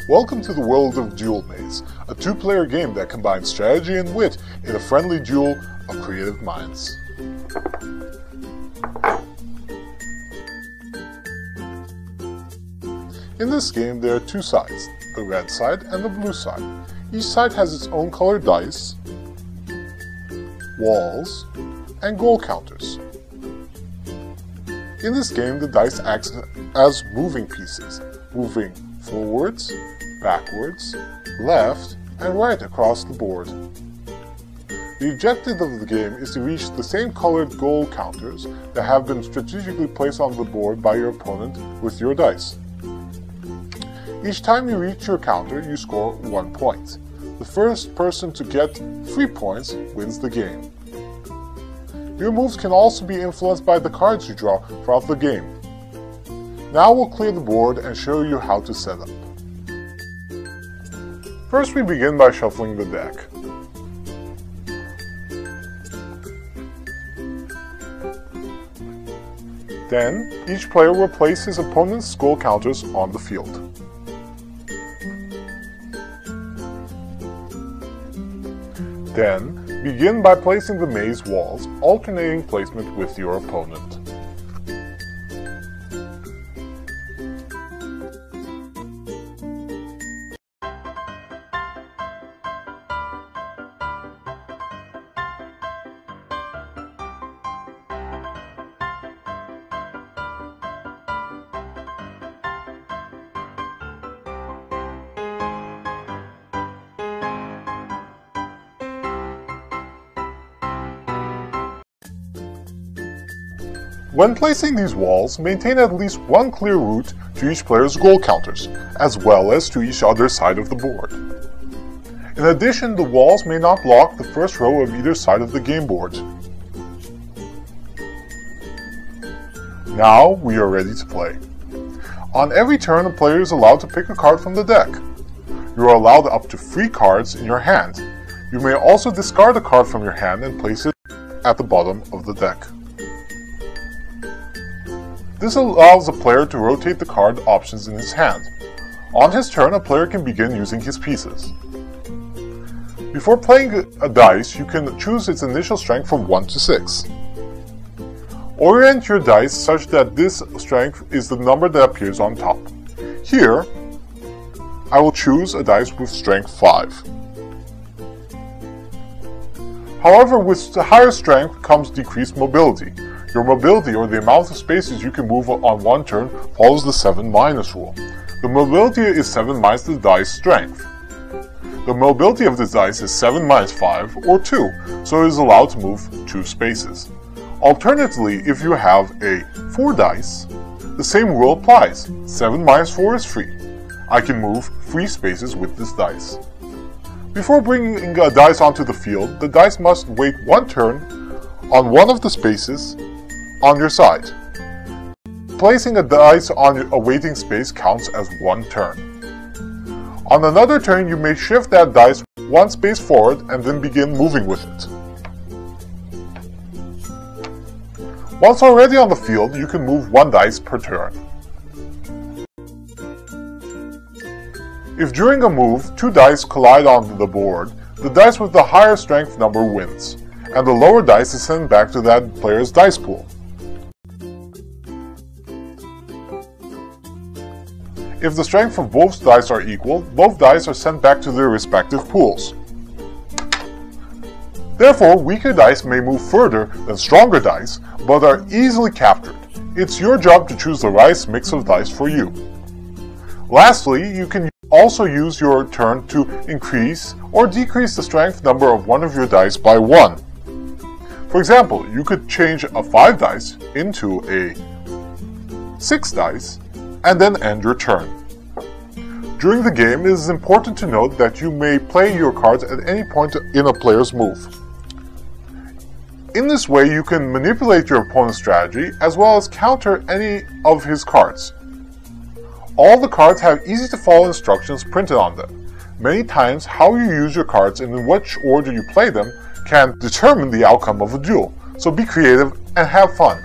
Welcome to the world of Duel Maze, a two-player game that combines strategy and wit in a friendly duel of creative minds. In this game there are two sides, the red side and the blue side. Each side has its own colored dice, walls, and goal counters. In this game the dice act as moving pieces, moving forwards, backwards, left, and right across the board. The objective of the game is to reach the same colored goal counters that have been strategically placed on the board by your opponent with your dice. Each time you reach your counter, you score 1 point. The first person to get 3 points wins the game. Your moves can also be influenced by the cards you draw throughout the game. Now we'll clear the board and show you how to set up. First we begin by shuffling the deck. Then, each player will place his opponent's goal counters on the field. Then, begin by placing the maze walls, alternating placement with your opponent. When placing these walls, maintain at least one clear route to each player's goal counters, as well as to each other side of the board. In addition, the walls may not block the first row of either side of the game board. Now we are ready to play. On every turn, a player is allowed to pick a card from the deck. You are allowed up to 3 cards in your hand. You may also discard a card from your hand and place it at the bottom of the deck. This allows a player to rotate the card options in his hand. On his turn, a player can begin using his pieces. Before playing a dice, you can choose its initial strength from 1 to 6. Orient your dice such that this strength is the number that appears on top. Here, I will choose a dice with strength 5. However, with the higher strength comes decreased mobility. Your mobility, or the amount of spaces you can move on one turn, follows the 7 minus rule. The mobility is 7 minus the dice strength. The mobility of the dice is 7 minus 5, or 2, so it is allowed to move 2 spaces. Alternatively, if you have a 4 dice, the same rule applies. 7 minus 4 is 3. I can move 3 spaces with this dice. Before bringing a dice onto the field, the dice must wait 1 turn on one of the spaces on your side. Placing a dice on a waiting space counts as 1 turn. On another turn, you may shift that dice 1 space forward and then begin moving with it. Once already on the field, you can move 1 dice per turn. If during a move, 2 dice collide on the board, the dice with the higher strength number wins, and the lower dice is sent back to that player's dice pool. If the strength of both dice are equal, both dice are sent back to their respective pools. Therefore, weaker dice may move further than stronger dice, but are easily captured. It's your job to choose the right mix of dice for you. Lastly, you can also use your turn to increase or decrease the strength number of one of your dice by 1. For example, you could change a 5 dice into a 6 dice and then end your turn. During the game, it is important to note that you may play your cards at any point in a player's move. In this way, you can manipulate your opponent's strategy as well as counter any of his cards. All the cards have easy-to-follow instructions printed on them. Many times, how you use your cards and in which order you play them can determine the outcome of a duel, so be creative and have fun.